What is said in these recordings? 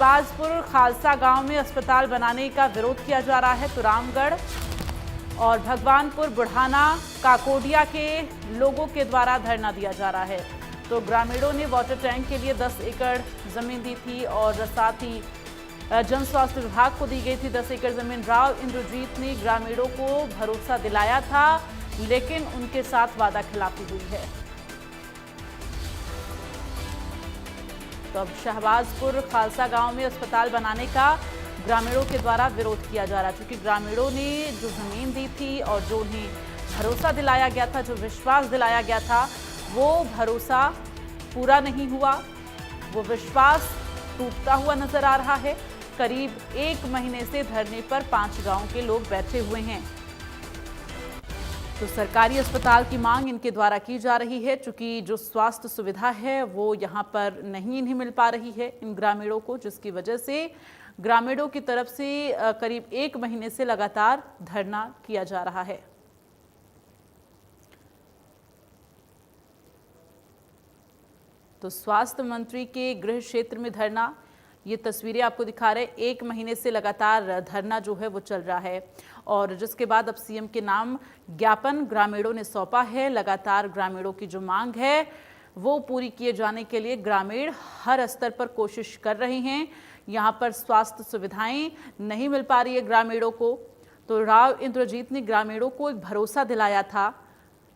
बाजपुर खालसा गांव में अस्पताल बनाने का विरोध किया जा रहा है तो रामगढ़ और भगवानपुर बुढ़ाना काकोडिया के लोगों के द्वारा धरना दिया जा रहा है। तो ग्रामीणों ने वाटर टैंक के लिए 10 एकड़ जमीन दी थी और साथ ही जन स्वास्थ्य विभाग को दी गई थी 10 एकड़ जमीन। राव इंद्रजीत ने ग्रामीणों को भरोसा दिलाया था, लेकिन उनके साथ वादा खिलाफी हुई है। तो अब शहबाजपुर खालसा गांव में अस्पताल बनाने का ग्रामीणों के द्वारा विरोध किया जा रहा है, क्योंकि ग्रामीणों ने जो जमीन दी थी और जो उन्हें भरोसा दिलाया गया था, जो विश्वास दिलाया गया था, वो भरोसा पूरा नहीं हुआ। वो विश्वास टूटता हुआ नजर आ रहा है। करीब 1 महीने से धरने पर 5 गांव के लोग बैठे हुए हैं। तो सरकारी अस्पताल की मांग इनके द्वारा की जा रही है, चूंकि जो स्वास्थ्य सुविधा है वो यहाँ पर नहीं इन्हें मिल पा रही है इन ग्रामीणों को, जिसकी वजह से ग्रामीणों की तरफ से करीब 1 महीने से लगातार धरना किया जा रहा है। तो स्वास्थ्य मंत्री के गृह क्षेत्र में धरना, ये तस्वीरें आपको दिखा रहे हैं। 1 महीने से लगातार धरना जो है वो चल रहा है और जिसके बाद अब सीएम के नाम ज्ञापन ग्रामीणों ने सौंपा है। लगातार ग्रामीणों की जो मांग है वो पूरी किए जाने के लिए ग्रामीण हर स्तर पर कोशिश कर रहे हैं। यहाँ पर स्वास्थ्य सुविधाएं नहीं मिल पा रही है ग्रामीणों को। तो राव इंद्रजीत ने ग्रामीणों को एक भरोसा दिलाया था,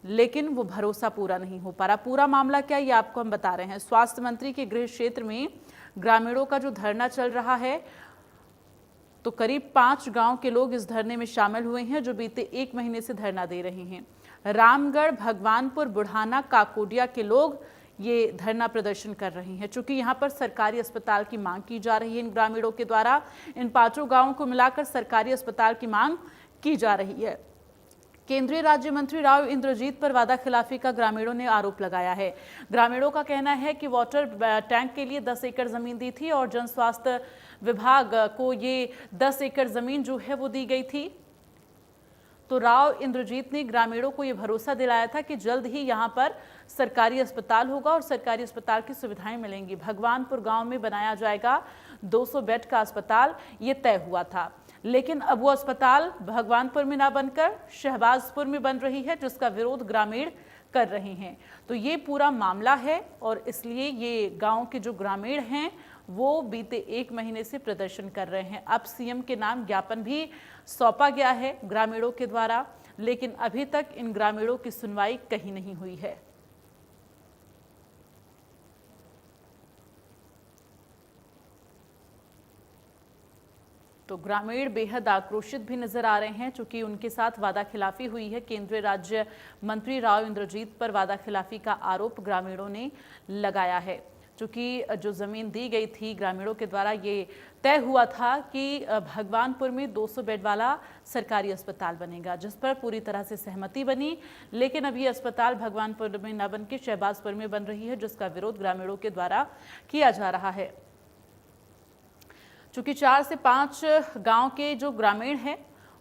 लेकिन वो भरोसा पूरा नहीं हो पा रहा। पूरा मामला क्या, ये आपको हम बता रहे हैं। स्वास्थ्य मंत्री के गृह क्षेत्र में ग्रामीणों का जो धरना चल रहा है, तो करीब 5 गांव के लोग इस धरने में शामिल हुए हैं, जो बीते 1 महीने से धरना दे रहे हैं। रामगढ़, भगवानपुर, बुढ़ाना, काकोडिया के लोग ये धरना प्रदर्शन कर रहे हैं, चूंकि यहाँ पर सरकारी अस्पताल की मांग की जा रही है। इन ग्रामीणों के द्वारा इन 5 गांवों को मिलाकर सरकारी अस्पताल की मांग की जा रही है। केंद्रीय राज्य मंत्री राव इंद्रजीत पर वादा खिलाफी का ग्रामीणों ने आरोप लगाया है। ग्रामीणों का कहना है कि वाटर टैंक के लिए 10 एकड़ जमीन दी थी और जन स्वास्थ्य विभाग को ये 10 एकड़ जमीन जो है वो दी गई थी। तो राव इंद्रजीत ने ग्रामीणों को ये भरोसा दिलाया था कि जल्द ही यहाँ पर सरकारी अस्पताल होगा और सरकारी अस्पताल की सुविधाएं मिलेंगी। भगवानपुर गांव में बनाया जाएगा 200 बेड का अस्पताल, ये तय हुआ था। लेकिन अब वो अस्पताल भगवानपुर में ना बनकर शहबाजपुर में बन रही है, जिसका विरोध ग्रामीण कर रहे हैं। तो ये पूरा मामला है और इसलिए ये गांव के जो ग्रामीण हैं वो बीते 1 महीने से प्रदर्शन कर रहे हैं। अब सीएम के नाम ज्ञापन भी सौंपा गया है ग्रामीणों के द्वारा, लेकिन अभी तक इन ग्रामीणों की सुनवाई कहीं नहीं हुई है। तो ग्रामीण बेहद आक्रोशित भी नजर आ रहे हैं, चूंकि उनके साथ वादा खिलाफी हुई है। केंद्रीय राज्य मंत्री राव इंद्रजीत पर वादा खिलाफी का आरोप ग्रामीणों ने लगाया है। चूंकि जो जमीन दी गई थी ग्रामीणों के द्वारा, ये तय हुआ था कि भगवानपुर में 200 बेड वाला सरकारी अस्पताल बनेगा, जिस पर पूरी तरह से सहमति बनी। लेकिन अब ये अस्पताल भगवानपुर में न बन के शहबाजपुर में बन रही है, जिसका विरोध ग्रामीणों के द्वारा किया जा रहा है। चूंकि 4 से 5 गांव के जो ग्रामीण हैं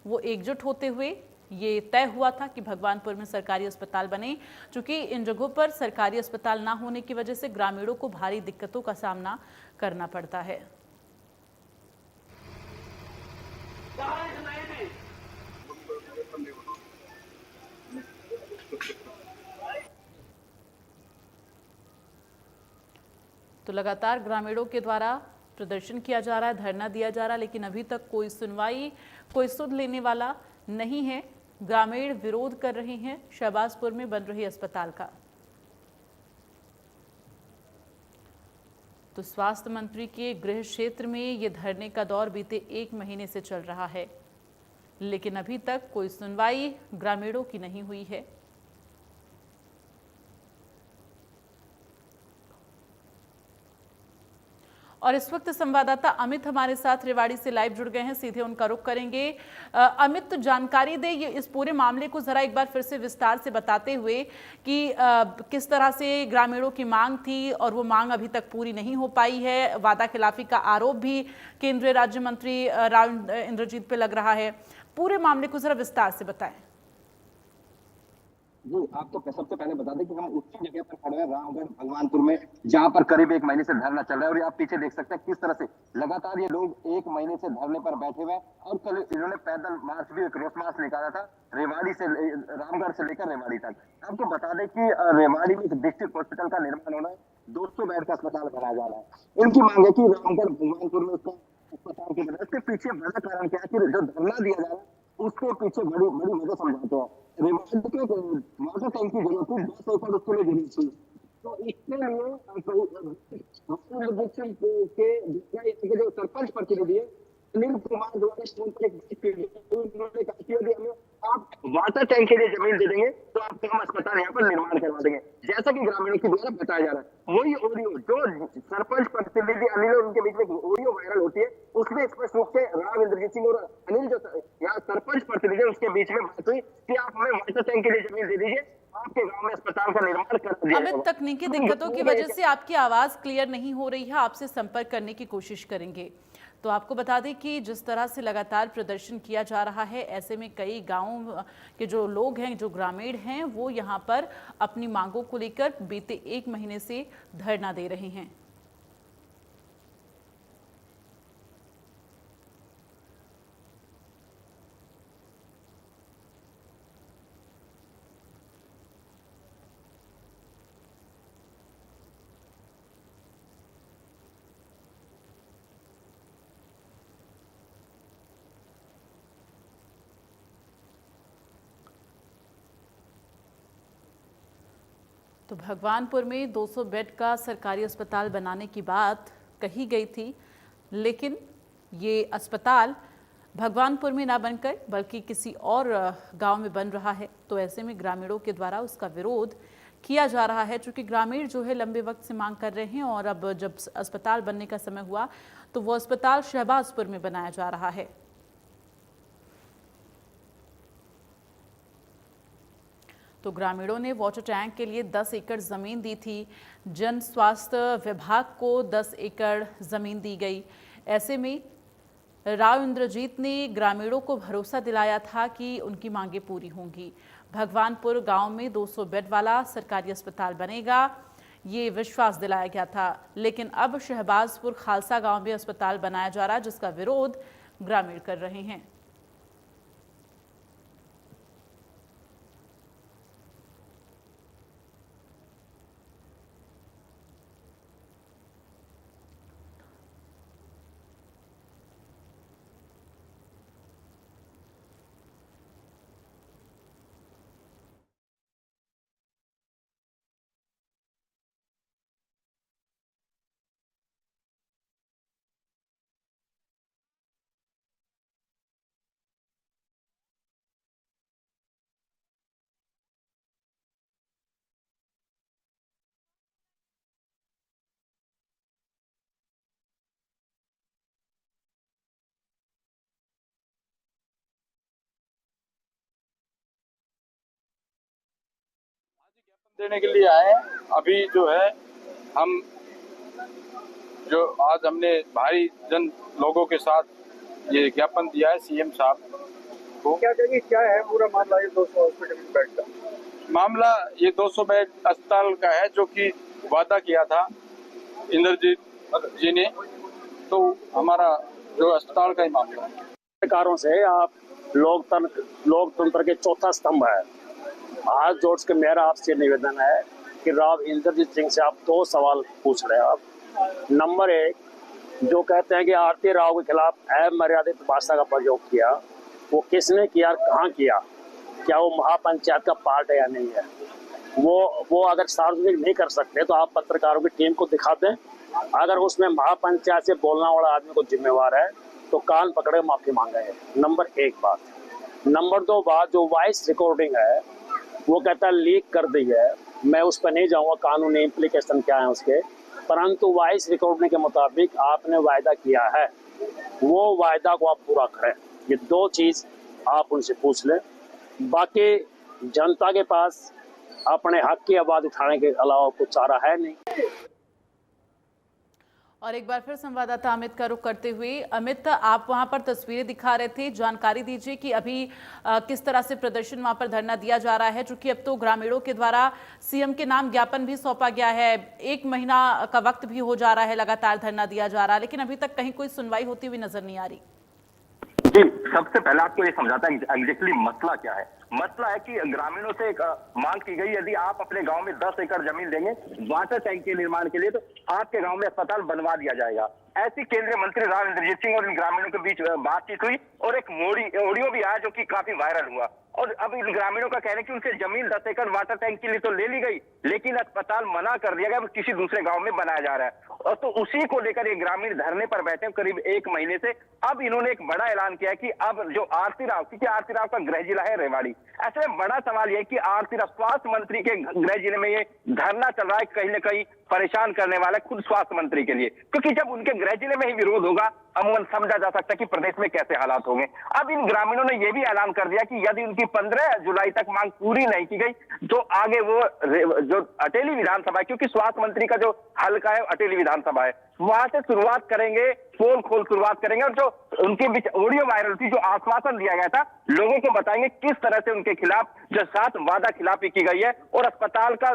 वो एकजुट होते हुए ये तय हुआ था कि भगवानपुर में सरकारी अस्पताल बने। चूंकि इन जगहों पर सरकारी अस्पताल ना होने की वजह से ग्रामीणों को भारी दिक्कतों का सामना करना पड़ता है। तो लगातार ग्रामीणों के द्वारा प्रदर्शन किया जा रहा है, धरना दिया जा रहा है, लेकिन अभी तक कोई सुनवाई, कोई सुध लेने वाला नहीं है। ग्रामीण विरोध कर रहे हैं शहबाजपुर में बन रही अस्पताल का। तो स्वास्थ्य मंत्री के गृह क्षेत्र में ये धरने का दौर बीते 1 महीने से चल रहा है, लेकिन अभी तक कोई सुनवाई ग्रामीणों की नहीं हुई है। और इस वक्त संवाददाता अमित हमारे साथ रेवाड़ी से लाइव जुड़ गए हैं, सीधे उनका रुख करेंगे। अमित, जानकारी दे ये इस पूरे मामले को जरा एक बार फिर से विस्तार से बताते हुए कि किस तरह से ग्रामीणों की मांग थी और वो मांग अभी तक पूरी नहीं हो पाई है। वादा खिलाफी का आरोप भी केंद्रीय राज्य मंत्री राव इंद्रजीत पे लग रहा है। पूरे मामले को जरा विस्तार से बताएं। जी, आपको सबसे पहले बता दें कि हम उसी जगह पर खड़े हैं, रामगढ़ भगवानपुर में, जहाँ पर करीब 1 महीने से धरना चल रहा है। और ये आप पीछे देख सकते हैं किस तरह से लगातार ये लोग 1 महीने से धरने पर बैठे हुए हैं। और कल इन्होंने पैदल मार्च भी, एक रोड मार्च निकाला था, रेवाड़ी से रामगढ़ से लेकर रेवाड़ी तक। आपको बता दें कि रेवाड़ी में एक डिस्ट्रिक्ट हॉस्पिटल का निर्माण होना है, 200 बेड का अस्पताल बनाया जा रहा है। इनकी मांग है कि रामगढ़ भगवानपुर में उसका अस्पताल के बजाय, इसके पीछे बड़ा कारण क्या है कि जो धरना दिया जा रहा है उसके पीछे बड़ी बड़ी वजह समझाते हैं। रेवाड़ी के वाटर टैंक की जरूरत थी, 10 एकड़ उसके लिए जरूरत थी। तो इसके लिए के जो सरपंच प्रतिनिधि है अनिल कुमार द्वारा फोन पर एक बात की, उन्होंने कहा कि यदि हमें आप वाटर टैंक के लिए जमीन दे देंगे तो आपको हम अस्पताल यहाँ पर निर्माण करवा देंगे, जैसा कि ग्रामीणों के द्वारा बताया जा रहा है। वही ऑडियो जो सरपंच प्रतिनिधि अनिल और उनके बीच में ऑडियो वायरल होती है, उसमें स्पष्ट रूप से राव इंद्रजीत सिंह और अनिल जो यहाँ सरपंच प्रतिनिधि उसके बीच में बात हुई कि आप हमें वाटर टैंक के लिए जमीन दे दीजिए, आपके गांव में अस्पताल का निर्माण कर दिया अमित, जाएगा। तकनीकी दिक्कतों की वजह से आपकी आवाज़ क्लियर नहीं हो रही है, आपसे संपर्क करने की कोशिश करेंगे। तो आपको बता दें कि जिस तरह से लगातार प्रदर्शन किया जा रहा है, ऐसे में कई गांवों के जो लोग हैं, जो ग्रामीण हैं, वो यहां पर अपनी मांगों को लेकर बीते 1 महीने से धरना दे रहे हैं। तो भगवानपुर में 200 बेड का सरकारी अस्पताल बनाने की बात कही गई थी, लेकिन ये अस्पताल भगवानपुर में ना बनकर बल्कि किसी और गांव में बन रहा है। तो ऐसे में ग्रामीणों के द्वारा उसका विरोध किया जा रहा है, चूँकि ग्रामीण जो है लंबे वक्त से मांग कर रहे हैं। और अब जब अस्पताल बनने का समय हुआ तो वो अस्पताल शहबाजपुर में बनाया जा रहा है। तो ग्रामीणों ने वाटर टैंक के लिए 10 एकड़ ज़मीन दी थी। जन स्वास्थ्य विभाग को 10 एकड़ ज़मीन दी गई। ऐसे में राव इंद्रजीत ने ग्रामीणों को भरोसा दिलाया था कि उनकी मांगें पूरी होंगी। भगवानपुर गांव में 200 बेड वाला सरकारी अस्पताल बनेगा, ये विश्वास दिलाया गया था। लेकिन अब शहबाजपुर खालसा गांव में अस्पताल बनाया जा रहा है, जिसका विरोध ग्रामीण कर रहे हैं। देने के लिए आए। अभी जो है हम जो आज हमने भारी जन लोगों के साथ ये ज्ञापन दिया है सीएम साहब को। क्या कहेंगे, क्या है पूरा मामला ये 200 हॉस्पिटल बेड का? मामला ये 200 बेड अस्पताल का है, जो कि वादा किया था इंद्रजीत जी ने। तो हमारा जो अस्पताल का ही मामला है। सरकारों से आप लोकतंत्र के चौथा स्तंभ है। हाथ जोड़ के मेरा आपसे निवेदन है कि राव इंद्रजीत सिंह से आप 2 सवाल पूछ रहे हैं। आप नंबर 1, जो कहते हैं कि आरती राव के खिलाफ अमर्यादित भाषा का प्रयोग किया, वो किसने किया, कहाँ किया, क्या वो महापंचायत का पार्ट है या नहीं है? वो अगर सार्वजनिक नहीं कर सकते तो आप पत्रकारों की टीम को दिखा दें। अगर उसमें महापंचायत से बोलने वाला आदमी को जिम्मेवार है तो कान पकड़े माफी मांगे है। नंबर 1 बात। नंबर 2 बात, जो वॉइस रिकॉर्डिंग है वो कहता है लीक कर दी है। मैं उस पर नहीं जाऊंगा कानूनी इम्प्लीकेशन क्या है उसके, परंतु वॉइस रिकॉर्डिंग के मुताबिक आपने वायदा किया है, वो वायदा को आप पूरा करें। ये 2 चीज आप उनसे पूछ लें। बाकी जनता के पास अपने हक की आवाज उठाने के अलावा कुछ चारा है नहीं। और एक बार फिर संवाददाता अमित का रुख करते हुए, अमित, आप वहां पर तस्वीरें दिखा रहे थे, जानकारी दीजिए कि अभी किस तरह से प्रदर्शन वहां पर धरना दिया जा रहा है, चूंकि अब तो ग्रामीणों के द्वारा सीएम के नाम ज्ञापन भी सौंपा गया है, 1 महीना का वक्त भी हो जा रहा है, लगातार धरना दिया जा रहा है, लेकिन अभी तक कहीं कोई सुनवाई होती हुई नजर नहीं आ रही। जी, सबसे पहले आपको ये समझाता है एग्जैक्टली मसला क्या है। मसला है कि ग्रामीणों से एक मांग की गई, यदि आप अपने गांव में 10 एकड़ जमीन देंगे वाटर टैंक के निर्माण के लिए तो आपके गांव में अस्पताल बनवा दिया जाएगा। ऐसी केंद्रीय मंत्री राव इंद्रजीत सिंह और इन ग्रामीणों के बीच बातचीत हुई और एक ऑडियो भी आया जो कि काफी वायरल हुआ। और अब इन ग्रामीणों का कहना है कि उनसे जमीन 10 एकड़ वाटर टैंक के लिए तो ले ली गई, लेकिन अस्पताल मना कर दिया गया, किसी दूसरे गांव में बनाया जा रहा है। और तो उसी को लेकर ये ग्रामीण धरने पर बैठे करीब 1 महीने से। अब इन्होंने एक बड़ा ऐलान किया है कि अब जो आरती राव, क्योंकि आरती राव का गृह जिला है रेवाड़ी, ऐसे में बड़ा सवाल यह है कि आरती राव स्वास्थ्य मंत्री के गृह जिले में ये धरना चल रहा है, कहीं ना कहीं परेशान करने वाला है खुद स्वास्थ्य मंत्री के लिए, क्योंकि जब उनके गृह जिले में ही विरोध होगा अमूमन समझा जा सकता है कि प्रदेश में कैसे हालात होंगे। अब इन ग्रामीणों ने यह भी ऐलान कर दिया कि यदि उनकी 15 जुलाई तक मांग पूरी नहीं की गई तो आगे वो जो अटेली विधानसभा है, क्योंकि स्वास्थ्य मंत्री का जो हल्का है अटेली विधानसभा है, वहां से शुरुआत करेंगे, पोल खोल शुरुआत करेंगे। और जो उनके बीच ऑडियो वायरल थी, जो आश्वासन दिया गया था, लोगों को बताएंगे किस तरह से उनके खिलाफ जो 7 वादा खिलाफी की गई है। और अस्पताल का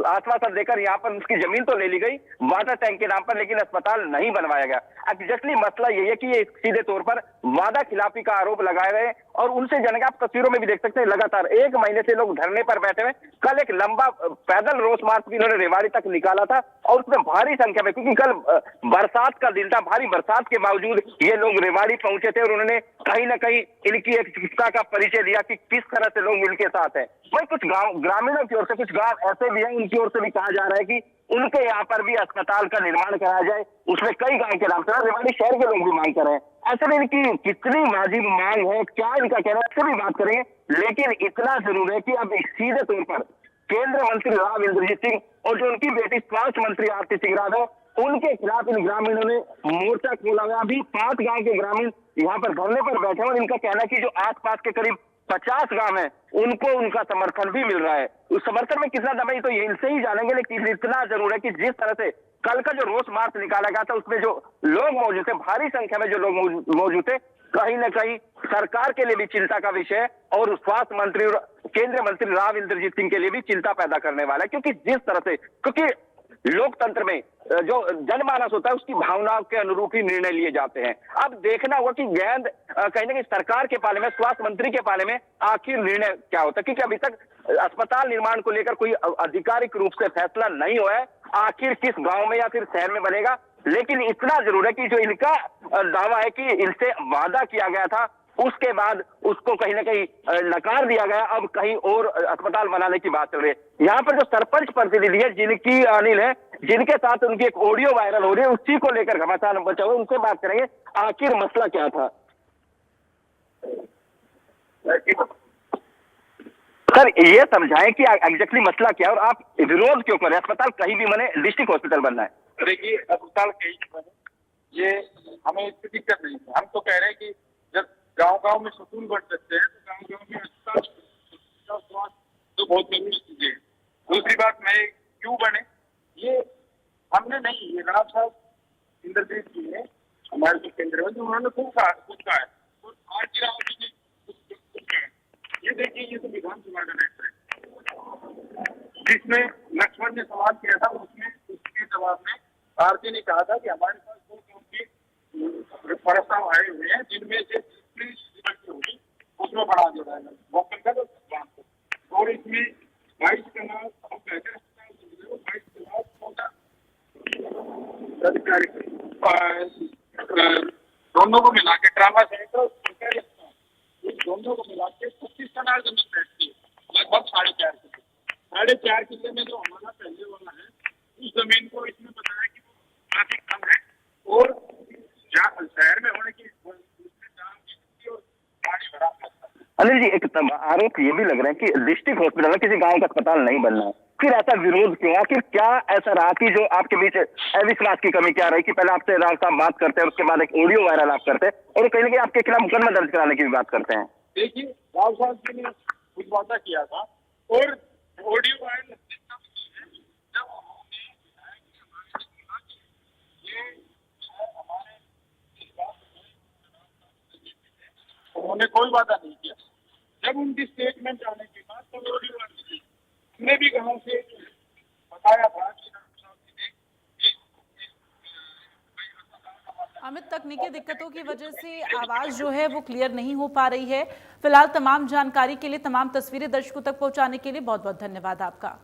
आश्वासन देकर यहाँ पर उसकी जमीन तो ले ली गई वाटर टैंक के नाम पर, लेकिन अस्पताल नहीं बनवाया गया। एग्जैक्टली मसला यही है कि ये सीधे तौर पर वादा खिलाफी का आरोप लगाए गए और उनसे जनक आप तस्वीरों में भी देख सकते हैं, लगातार 1 महीने से लोग धरने पर बैठे हुए। कल एक लंबा पैदल रोष मार्च भी इन्होंने रेवाड़ी तक निकाला था और उसमें भारी संख्या में, क्योंकि कल बरसात का दिन था, भारी बरसात के बावजूद ये लोग रेवाड़ी पहुंचे थे और उन्होंने कहीं ना कहीं इनकी एक चिकित्सा का परिचय दिया कि किस तरह से लोग इनके साथ हैं। वही कुछ गांव ग्रामीणों की ओर से, कुछ गांव ऐसे भी हैं उनकी ओर से भी कहा जा रहा है कि उनके यहाँ पर भी अस्पताल का निर्माण कराया जाए। उसमें कई गांव के नाम से रेवाड़ी शहर के लोग भी मांग कर रहे हैं। ऐसे में इनकी कितनी वाजिब मांग है, क्या इनका कहना है, इससे भी बात करेंगे। लेकिन इतना जरूर है कि अब सीधे तौर पर केंद्रीय मंत्री राव इंद्रजीत सिंह और जो उनकी बेटी स्वास्थ्य मंत्री आरती सिंह राव, उनके खिलाफ इन ग्रामीणों ने मोर्चा खोला हुआ। अभी 5 गांव के ग्रामीण यहाँ पर धरने पर बैठे हैं और इनका कहना है कि जो आसपास के करीब 50 गांव हैं उनको उनका समर्थन भी मिल रहा है। उस समर्थन में कितना दम है तो इनसे ही जानेंगे, लेकिन इतना जरूर है कि जिस तरह से कल का जो रोष मार्च निकाला गया था उसमें जो लोग मौजूद थे, भारी संख्या में जो लोग मौजूद थे, कहीं ना कहीं सरकार के लिए भी चिंता का विषय और स्वास्थ्य मंत्री और केंद्रीय मंत्री राव इंद्रजीत सिंह के लिए भी चिंता पैदा करने वाला है। क्योंकि जिस तरह से, क्योंकि लोकतंत्र में जो जनमानस होता है उसकी भावनाओं के अनुरूप ही निर्णय लिए जाते हैं। अब देखना होगा कि गेंद कहीं ना कहीं सरकार के पाले में, स्वास्थ्य मंत्री के पाले में आखिर निर्णय क्या होता है, क्योंकि अभी तक अस्पताल निर्माण को लेकर कोई आधिकारिक रूप से फैसला नहीं हुआ है आखिर किस गांव में या फिर शहर में बनेगा। लेकिन इतना जरूर है कि जो इनका दावा है कि इनसे वादा किया गया था उसके बाद उसको कहीं ना कहीं नकार दिया गया, अब कहीं और अस्पताल बनाने की बात चल रही है। यहाँ पर जो सरपंच प्रतिनिधि है जिनकी अनिल है, जिनके साथ उनकी एक ऑडियो वायरल हो रही है, उसी को लेकर घमासान बचा हुआ, उनसे बात करेंगे आखिर मसला क्या था। सर ये समझाएं कि एग्जैक्टली मसला क्या है और आप विरोध क्यों करें, अस्पताल कहीं भी बने, डिस्ट्रिक्ट हॉस्पिटल बनना है। देखिए अस्पताल कहीं भी बने, ये हमें इसकी दिक्कत नहीं है। हम तो कह रहे हैं कि जब गांव-गांव में सुकून बढ़ सकते हैं तो गांव-गांव में अस्पताल तो बहुत जरूरी चीजें है। दूसरी बात, मैं क्यों बने, ये हमने नहीं, ये राव साहब इंद्रजीत जी ने, हमारे जो केंद्र मंत्री, उन्होंने खूब कहा है और आज राव जी ने ये देखिए, ये तो विधानसभा का मैटर है जिसमें लक्ष्मण ने सवाल किया था, उसमें उसके जवाब में आरती ने कहा था कि हमारे पास 2 गांव के प्रस्ताव आए हुए हैं जिनमें से होगी उसमें बढ़ा दिया जाएगा और इसमें 22 कनाल बेहतर अस्पताल, 22 कनाल दोनों को मिला के ट्रामा सेंटर, दोनों को मिला के 25 कनाल जमीन बैठती है, लगभग 4.5 किले में जो हमारा पहले वाला है उस जमीन को इसने बताया कि वो काफी कम है और शहर में होने की अनिल जी, एक आरोप ये भी लग रहा है कि डिस्ट्रिक्ट हॉस्पिटल में किसी गांव का अस्पताल नहीं बनना है, फिर ऐसा विरोध क्यों? आखिर क्या ऐसा रहा कि जो आपके बीच अविश्वास की कमी क्या रही कि पहले आपसे राव साहब बात करते हैं, उसके बाद एक ऑडियो वायरल आप करते हैं और कहीं ना कहीं आपके खिलाफ मुकदमा दर्ज कराने की भी बात करते हैं। देखिए राव साहब जी ने कुछ वादा किया था और ऑडियो वायरल जब ये उन्होंने कोई वादा नहीं किया। जब उनकी स्टेटमेंट आने के बाद तो हमने भी गाँव से बताया था कि अमित, तकनीकी दिक्कतों की वजह से आवाज जो है वो क्लियर नहीं हो पा रही है। फिलहाल तमाम जानकारी के लिए, तमाम तस्वीरें दर्शकों तक पहुंचाने के लिए बहुत बहुत धन्यवाद आपका।